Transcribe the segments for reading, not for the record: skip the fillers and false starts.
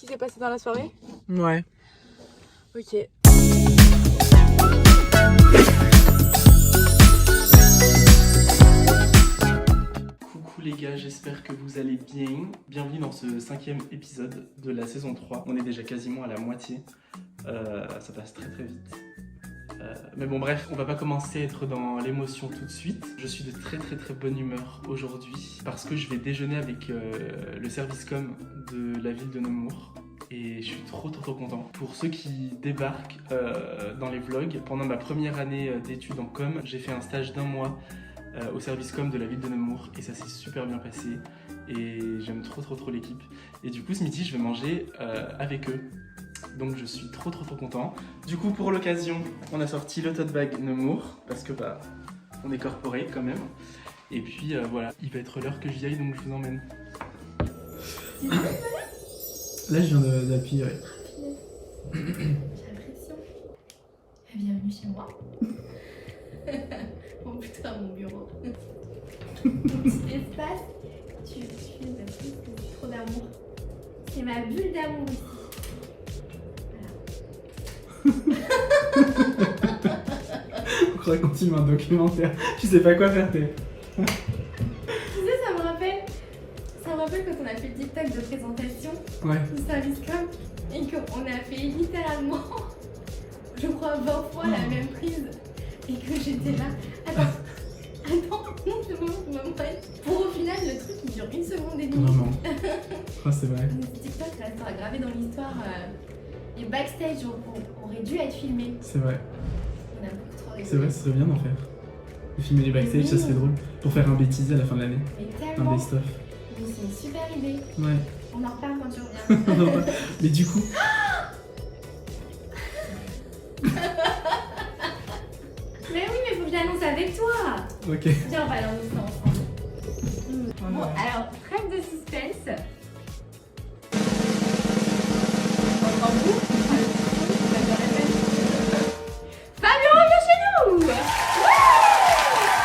s'est passé dans la soirée? Ouais. Ok. Coucou les gars, j'espère que vous allez bien. Bienvenue dans ce 5e épisode de la saison 3. On est déjà quasiment à la moitié. Ça passe très très vite. Mais bon bref, on va pas commencer à être dans l'émotion tout de suite. Je suis de très très très bonne humeur aujourd'hui parce que je vais déjeuner avec le service com de la ville de Nemours. Et je suis trop content. Pour ceux qui débarquent dans les vlogs, pendant ma première année d'études en com, j'ai fait un stage d'1 mois au service com de la ville de Nemours et ça s'est super bien passé et j'aime trop l'équipe. Et du coup ce midi je vais manger avec eux. Donc je suis trop content. Du coup pour l'occasion on a sorti le tote bag Nemours parce que bah on est corporate quand même. Et puis voilà, il va être l'heure que j'y aille donc je vous emmène. Là je viens d'appuyer. Ouais. J'ai l'impression. Bienvenue chez moi. Ou plutôt à mon bureau. Mon petit espace. Tu es ma petite, trop d'amour. C'est ma bulle d'amour ici. On croirait qu'on filme un documentaire. Tu sais pas quoi faire, t'es. Tu sais, ça me rappelle quand on a fait le TikTok de présentation du service com et qu'on a fait littéralement, je crois, 20 fois la même prise et que j'étais là. Attends, c'est bon, pour au final, le truc il dure 1 seconde et demie. Vraiment. Oh, c'est vrai. TikTok restera gravé dans l'histoire. Les backstage auraient dû être filmés. C'est vrai. On a beaucoup trop rigolé. C'est vrai, ce serait bien d'en faire. De filmer les backstage, ça serait drôle. Pour faire un bêtisier à la fin de l'année. Mais Un tellement. best-of. Mais c'est une super idée. Ouais. On en reparle quand tu reviens. Mais du coup. Mais oui, mais faut que je l'annonce avec toi. Ok. Viens, on va l'annoncer ensemble. Bon, alors, trêve de suspense. Fabio revient chez nous.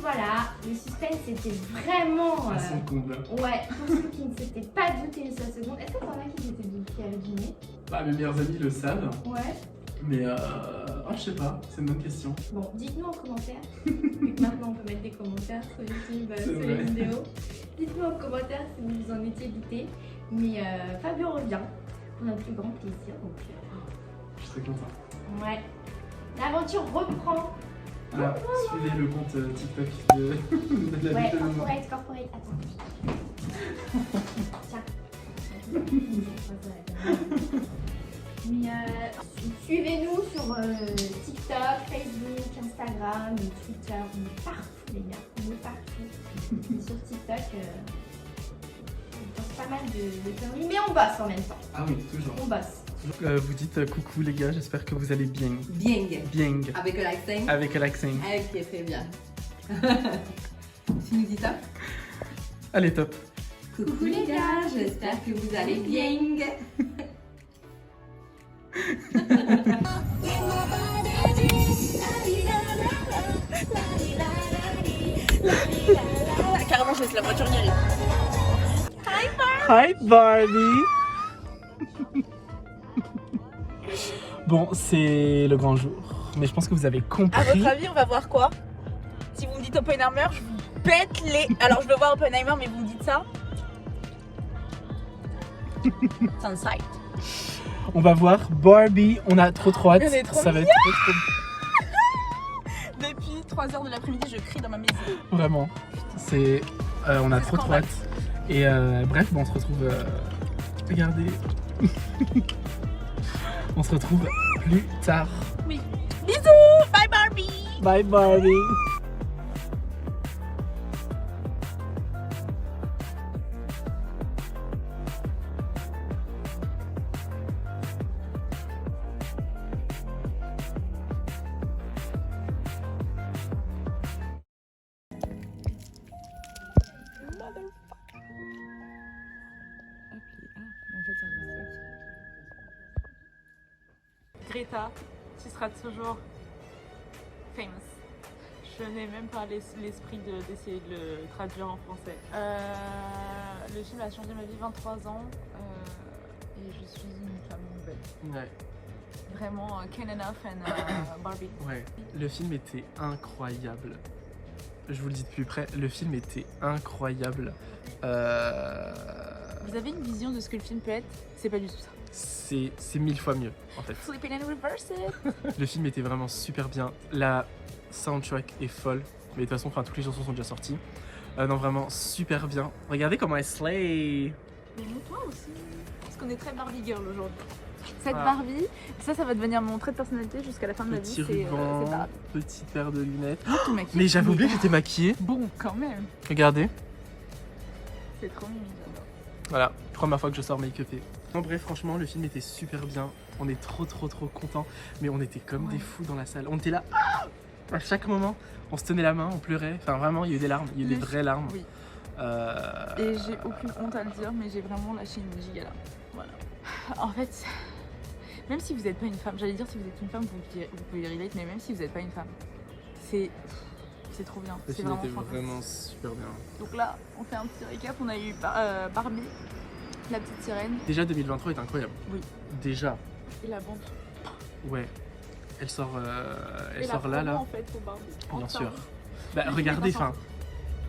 Voilà, le suspense était vraiment... Ah, c'est le comble. Ouais, pour ceux qui ne s'étaient pas doutés une seule seconde. Est-ce que t'en as qui s'étaient doutés, qui avaient deviné? Bah, mes meilleurs amis le savent. Ouais. Mais je sais pas, c'est une bonne question. Bon, dites-nous en commentaire. Vu que maintenant on peut mettre des commentaires sur YouTube, sur les vrai. vidéos. Dites-nous en commentaire si vous vous en étiez douté. Mais Fabio revient pour notre plus grand plaisir. Donc, Je suis très content. ouais. L'aventure reprend. Là, suivez le compte TikTok de la Ouais, ville de Nemours. corporate. Attends. Tiens. Mais suivez-nous sur TikTok, Facebook, Instagram, Twitter, on est partout les gars, on est partout. Et sur TikTok, on poste pas mal de conneries, mais on bosse en même temps. Ah oui, toujours. On bosse. Vous dites coucou les gars, j'espère que vous allez bien. Bien. Bien. Avec l'accent. Avec l'accent. Ok, très bien. Tu nous dis top? Allez, top. Coucou les gars, j'espère que vous allez bien. Carrément, je laisse la voiture y aller. Hi Barbie. Bon, c'est le grand jour. Mais je pense que vous avez À compris. votre avis, on va voir quoi? Si vous me dites Oppenheimer, je vous pète les... Alors, je veux voir Oppenheimer, mais vous me dites ça? Sunset. On va voir Barbie. On a trop hâte. On est trop Ça va être trop. Depuis 3h de l'après-midi, je crie dans ma maison. Vraiment. C'est. On a trop hâte. Et bref, bon, on se retrouve. Regardez. On se retrouve plus tard. Oui. Bisous! Bye Barbie! Bye Barbie. Greta, tu seras toujours famous. Je n'ai même pas l'esprit d'essayer de le traduire en français. Le film a changé ma vie, 23 ans. Et je suis une femme belle. Ouais. Vraiment, Ken Enough and Barbie. Ouais. Le film était incroyable. Je vous le dis de plus près, le film était incroyable. Vous avez une vision de ce que le film peut être? C'est pas du tout ça. C'est 1000 fois mieux en fait. Flip it and reverse it. Le film était vraiment super bien. La soundtrack est folle. Mais de toute façon, toutes les chansons sont déjà sorties. Non, vraiment super bien. Regardez comment elle slay. Mais nous, toi aussi. Parce qu'on est très Barbie girl aujourd'hui. Cette Ah. Barbie, ça va devenir mon trait de personnalité jusqu'à la fin de ma vie. Petit C'est ruban, Barbie. petite paire de lunettes. Tout maquillé. Mais j'avais oublié que j'étais maquillée. Bon, quand même. Regardez. C'est trop mignon, j'adore. Voilà, première fois que je sors make-upé. En bref, franchement, le film était super bien. On est trop contents. Mais on était comme Ouais. des fous dans la salle. On était là. À chaque moment, on se tenait la main, on pleurait. Enfin, vraiment, il y a eu des larmes. Il y a eu des vraies larmes. Oui. Et j'ai aucune honte à le dire, mais j'ai vraiment lâché une giga là. Voilà. En fait, même si vous n'êtes pas une femme, j'allais dire si vous êtes une femme, vous pouvez relate, mais même si vous n'êtes pas une femme, c'est trop bien. Le C'est film était fantastique. vraiment super bien. Donc là, on fait un petit récap. On a eu Barbie, la petite sirène Déjà, 2023 est incroyable. Oui. Déjà, et la bande. ouais. Elle sort, Et la là, promo, là. en fait, pour Barbie. Bien Enfin, sûr. Bah, regardez, Vincent.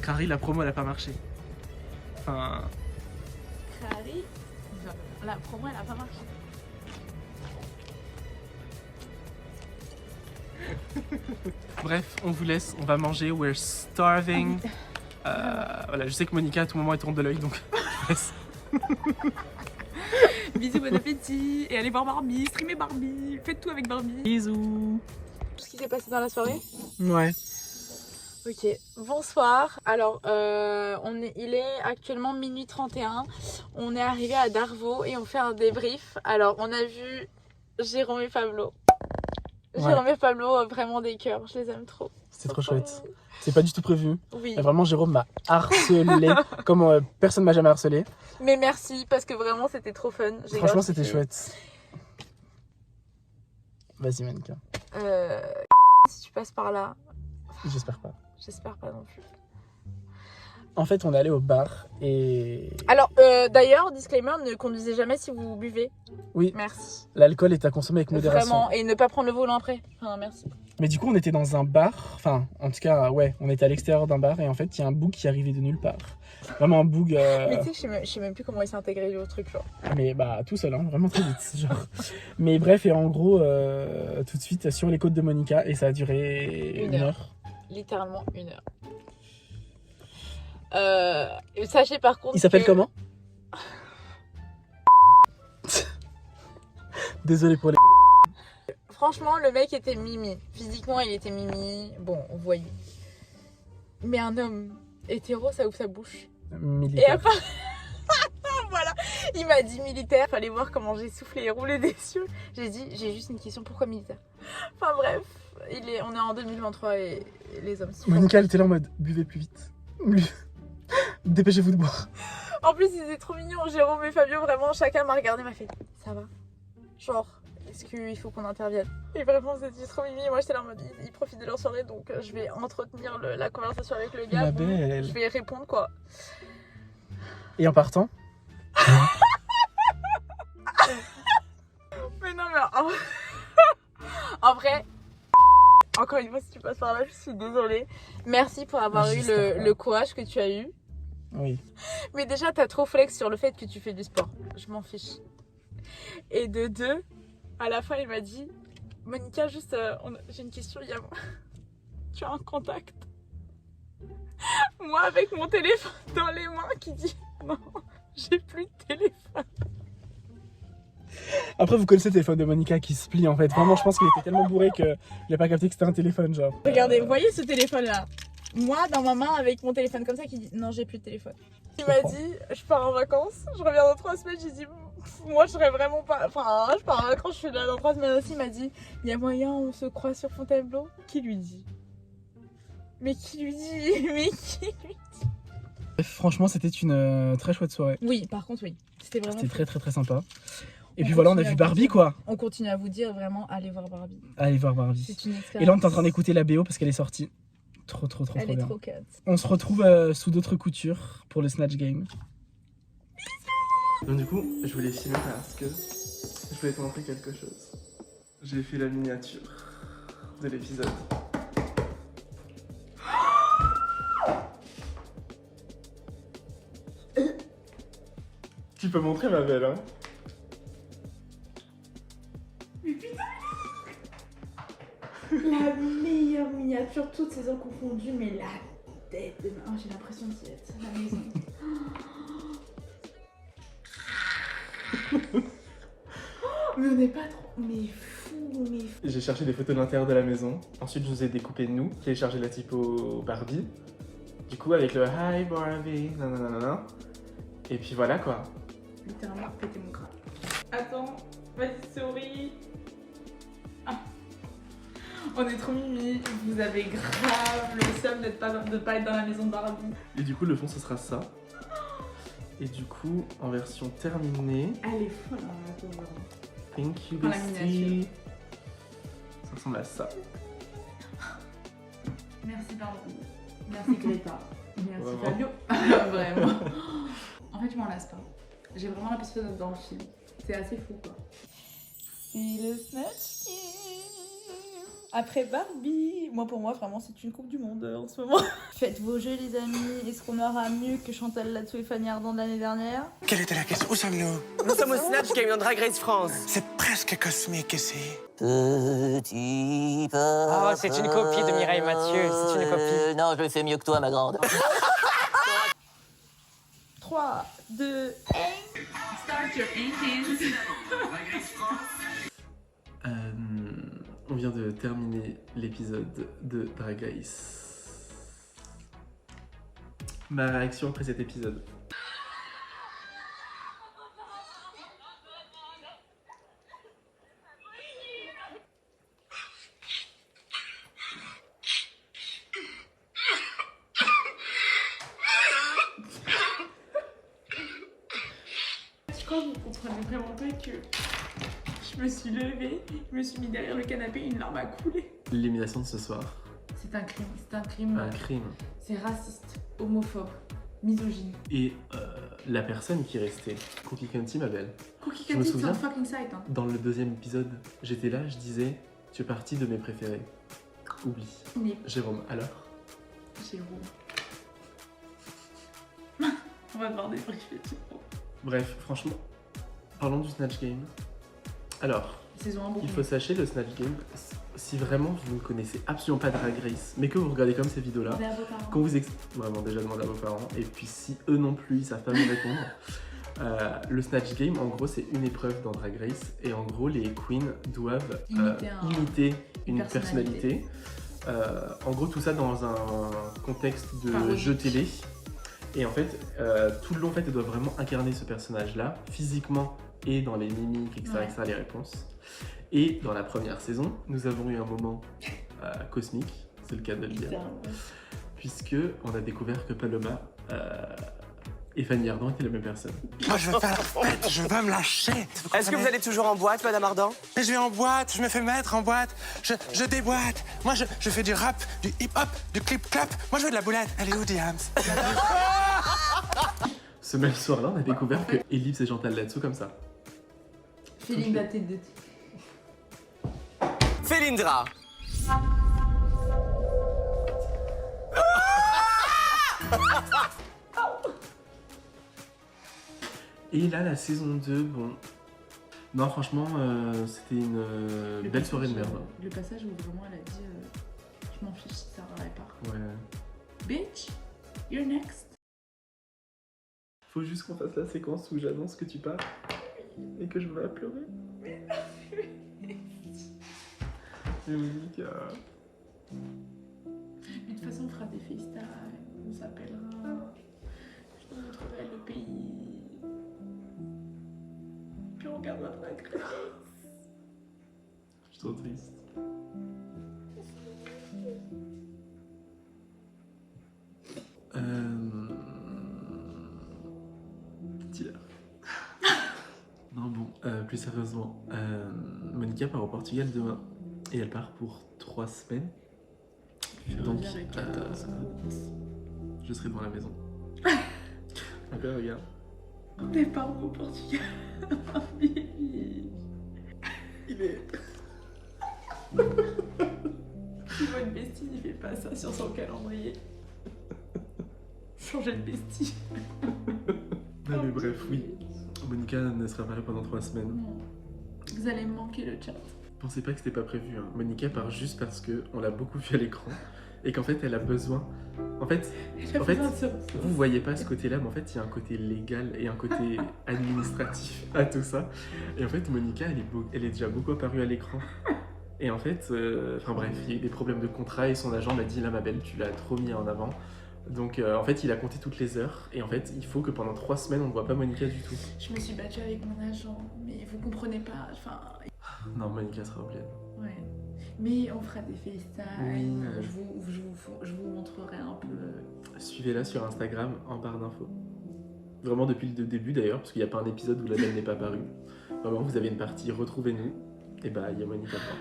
Carrie, la promo, elle a pas marché. Enfin, Carrie, la promo, elle a pas marché. bref, on vous laisse, on va manger, we're starving. Voilà, je sais que Monica à tout moment elle tourne de l'œil, donc je vous laisse. Bisous, bon appétit. Et allez voir Barbie, streamer Barbie, faites tout avec Barbie. Bisous. Tout ce qui s'est passé dans la soirée. Ouais. Ok, bonsoir. Alors, il est actuellement minuit 31. On est arrivé à Darvaux et on fait un débrief. Alors, on a vu Jérôme et Pablo. Ouais. Jérôme et Pablo, vraiment des cœurs. Je les aime trop. C'est trop chouette. C'est pas du tout prévu. Oui. Mais vraiment, Jérôme m'a harcelé comme personne m'a jamais harcelé. Mais merci parce que vraiment c'était trop fun. J'ai Franchement, grave c'était kiffé. chouette. Vas-y, Monica. Si tu passes par là, J'espère pas. j'espère pas non plus. En fait, on est allé au bar et Alors, d'ailleurs, disclaimer, ne conduisez jamais si vous buvez. oui, Merci. l'alcool est à consommer avec modération. Vraiment, et ne pas prendre le volant après. Enfin, merci. Mais du coup, on était dans un bar. Enfin, en tout cas, ouais, on était à l'extérieur d'un bar et en fait, il y a un boug qui arrivait de nulle part. Vraiment un boug. Mais tu sais que je sais même plus comment il s'est intégré au truc, genre. Mais bah tout seul, hein, vraiment très vite. Genre. Mais bref, et en gros, tout de suite sur les côtes de Monica et ça a duré Une une heure. heure. Littéralement 1 heure. Sachez par contre. Il s'appelle que- comment? Désolé pour les. Franchement, le mec était mimi. Physiquement, il était mimi. Bon, on voyait. Mais un homme hétéro, ça ouvre sa bouche. Et Militaire. à part... voilà, il m'a dit militaire. Fallait voir comment j'ai soufflé et roulé des yeux. J'ai dit, j'ai juste une question, pourquoi militaire? Enfin bref, on est en 2023 et les hommes souffrent. Monica, elle était là en mode buvez plus vite. Dépêchez-vous de boire. En plus, ils étaient trop mignons. Jérôme et Fabio, vraiment, chacun m'a regardé, m'a fait ça va. Genre, est-ce qu'il faut qu'on intervienne? Et vraiment, c'était trop mimi. Moi, j'étais là en mode ils profitent de leur soirée, donc je vais entretenir la conversation avec le gars. Ma Bon, belle. je vais répondre quoi. Et en partant, Mais non, mais en vrai, encore une fois, si tu passes par là, je suis désolée. Merci pour avoir eu J'espère pas. le courage que tu as eu. oui. Mais déjà, t'as trop flex sur le fait que tu fais du sport. Je m'en fiche. Et de deux, à la fin, il m'a dit Monica, juste, j'ai une question. Tu as un contact? Moi, avec mon téléphone dans les mains, qui dit non, j'ai plus de téléphone. Après, vous connaissez le téléphone de Monica qui se plie en fait. Vraiment, je pense qu'il était tellement bourré qu'il a pas capté que c'était un téléphone, genre. Regardez, vous voyez ce téléphone-là? Moi, dans ma main, avec mon téléphone comme ça, qui dit non, j'ai plus de téléphone. Il m'a dit, je pars en vacances, je reviens dans 3 semaines. J'ai dit, moi, je serais vraiment pas. Enfin, je pars en vacances, je suis là dans 3 semaines aussi. Il m'a dit, il y a moyen, on se croise sur Fontainebleau. Qui lui dit? Mais qui lui dit? Mais qui lui dit? Franchement, c'était une très chouette soirée. Oui, par contre, oui. C'était vraiment. C'était très sympa. Et On puis voilà, on a continue vu à Barbie dire. quoi. On continue à vous dire vraiment, allez voir Barbie. Allez voir Barbie. C'est une expérience. Et là, on est en train d'écouter la BO parce qu'elle est sortie. Trop Elle est bien. trop cat. On se retrouve sous d'autres coutures pour le Snatch Game. Donc du coup, je voulais filmer parce que je voulais te montrer quelque chose. J'ai fait la miniature de l'épisode. Tu peux montrer ma belle, hein? Mais putain! La meilleure miniature, toutes saisons confondues, mais la tête de ma... Oh, j'ai l'impression d'y être, la maison. Mais on n'est pas trop... Mais fou, mais fou. J'ai cherché des photos de l'intérieur de la maison. Ensuite, je vous ai découpé nous, téléchargé la typo Barbie. Du coup, avec le Hi Barbie, nanana. Et puis voilà quoi. Littéralement, péter mon crâne. Attends, vas-y, souris. Ah. On est trop mimi. Vous avez grave le seum de pas être dans la maison de Barbie. Et du coup, le fond, ce sera ça. Et du coup, en version terminée. Elle est folle, hein, la pauvre. Thank you, Dans la bestie. miniature. Ça ressemble à ça. Merci Barbie. Merci Greta. Merci Vraiment. Fabio. Vraiment. En fait, je m'en lasse pas. J'ai vraiment l'impression d'être dans le film. C'est assez fou, quoi. C'est le Snatch Game. Après Barbie. Moi, pour moi, vraiment, c'est une coupe du monde en ce moment. Faites vos jeux, les amis. Est-ce qu'on aura mieux que Chantal Latsou et Fanny Ardant de l'année dernière? Quelle était la question? Où sommes-nous? Nous sommes au Snatch Game dans Drag Race France. C'est presque cosmique ici. Petit pas. Oh, c'est une copie de Mireille Mathieu, c'est une copie. Non, je le fais mieux que toi, ma grande. 3, 2, 1. Start your engines. On vient de terminer l'épisode de Drag Race. Ma réaction après cet épisode. Je crois que vous comprenez vraiment pas que je me suis levée, je me suis mis derrière le canapé, une larme a coulé. L'élimination de ce soir. C'est un crime, c'est un crime. Un crime. C'est raciste, homophobe, misogyne. Et la personne qui restait, Cookie Candy, ma belle. Cookie Je me Candy, c'est un souviens. fucking site. Hein. Dans le deuxième épisode, j'étais là, je disais, tu es partie de mes préférés. Oublie. Mais Jérôme, alors? Jérôme. On va devoir débriefer tout. Bref, franchement, parlons du Snatch Game. Alors, Saison 1, beaucoup il faut sachez, le Snatch Game, si vraiment vous ne connaissez absolument pas Drag Race, mais que vous regardez comme ces vidéos-là, mieux. À vos parents. qu'on vous vraiment déjà demandé à vos parents, et puis si eux non plus ils savent pas me répondre, le Snatch Game, en gros, c'est une épreuve dans Drag Race, et en gros, les queens doivent imiter une personnalité. En gros, tout ça dans un contexte de Parodique. jeu télé. Et en fait, tout le long, en fait, elles doivent vraiment incarner ce personnage-là, physiquement et dans les mimiques, etc., Ouais. etc., les réponses. Et dans la première saison, nous avons eu un moment cosmique, c'est le cas de le dire, puisque on a découvert que Paloma et Fanny Ardant étaient la même personne. Moi, je veux faire la fête, je veux me lâcher. Est-ce que vous allez toujours en boîte, Madame Ardant? Mais je vais en boîte, je me fais mettre en boîte, je déboîte. Moi, je fais du rap, du hip-hop, du clip-clap. Moi, je veux de la boulette. Elle est où, Diams? Ce même soir-là, on a découvert que Ellipse et Chantal Latsou comme ça. Feeling la tête de Félindra. Et là, la saison 2, bon... Non, franchement, c'était une belle soirée de merde. Le passage où vraiment elle a dit je m'en fiche si ça répare. Ouais. Bitch, you're next. Faut juste qu'on fasse la séquence où j'annonce que tu pars et que je vais pleurer. Mais Monica... Mais de toute façon, on fera des FaceTime, on s'appellera, je te montrerai le pays. Puis on regardera Drag Race. Je suis trop triste. Tiens. Non bon, plus sérieusement, Monica part au Portugal demain et elle part pour 3 semaines. Donc, je serai devant la maison. Mon père regarde. On est parti au Portugal. Il est... Tu vois une bestie, il fait pas ça sur son calendrier. Changer de bestie. Non mais bref, oui. Monica ne sera pas là pendant 3 semaines. Non. Vous allez me manquer le chat. Pensez pas que c'était pas prévu. Hein. Monica part juste parce qu'on l'a beaucoup vu à l'écran et qu'en fait elle a besoin. En fait, vous voyez pas ce côté-là, mais en fait il y a un côté légal et un côté administratif à tout ça. Et en fait Monica, elle est déjà beaucoup apparue à l'écran. Et en fait, enfin bref, il y a eu des problèmes de contrat et son agent m'a dit là ma belle, tu l'as trop mis en avant. Donc en fait il a compté toutes les heures et en fait il faut que pendant 3 semaines on ne voit pas Monica du tout. Je me suis battue avec mon agent, mais vous comprenez pas, enfin... Non, Monica sera au bled. Ouais. Mais on fera des FaceTime, Oui, je vous montrerai un peu... Suivez-la sur Instagram en barre d'infos. Vraiment depuis le début d'ailleurs, parce qu'il n'y a pas un épisode où la belle n'est pas apparue. Vraiment, vous avez une partie retrouvez-nous, et bah il y a Monica dedans.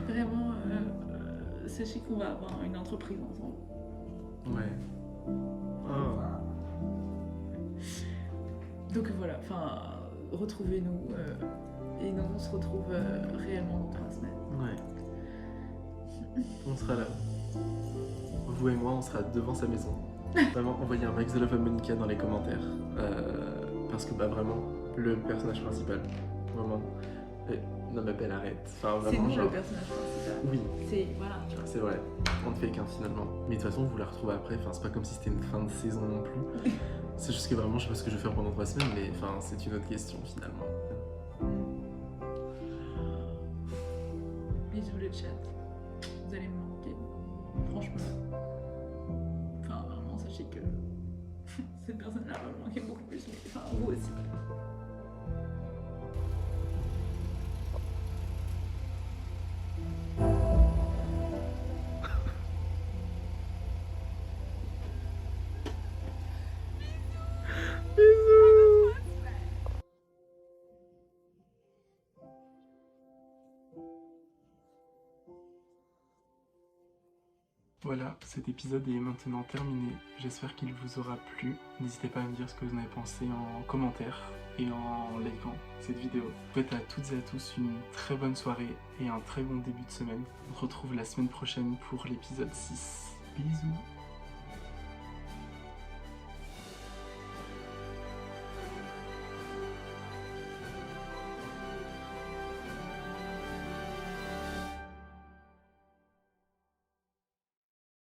Vraiment, sachez qu'on va avoir une entreprise ensemble. Ouais. Oh. Donc voilà, enfin, retrouvez-nous et nous on se retrouve réellement dans 3 semaines. Ouais. On sera là. Vous et moi, on sera devant sa maison. Vraiment, envoyez un max de love à Monica dans les commentaires. Parce que bah vraiment, le personnage principal. Vraiment. Non mais belle arrête. Enfin, C'est vraiment, nous genre... le personnage principal. Oui. C'est, voilà, tu vois. C'est vrai, on ne fait qu'un finalement. Mais de toute façon, vous la retrouvez après, enfin, c'est pas comme si c'était une fin de saison non plus. C'est juste que vraiment, je sais pas ce que je vais faire pendant 3 semaines, mais enfin, c'est une autre question finalement. Bisous le chat. Vous allez me manquer. Franchement. Enfin, vraiment, sachez que cette personne-là va me manquer beaucoup plus, mais enfin, vous aussi. Voilà, cet épisode est maintenant terminé. J'espère qu'il vous aura plu. N'hésitez pas à me dire ce que vous en avez pensé en commentaire et en likant cette vidéo. Je vous souhaite à toutes et à tous une très bonne soirée et un très bon début de semaine. On se retrouve la semaine prochaine pour l'épisode 6. Bisous!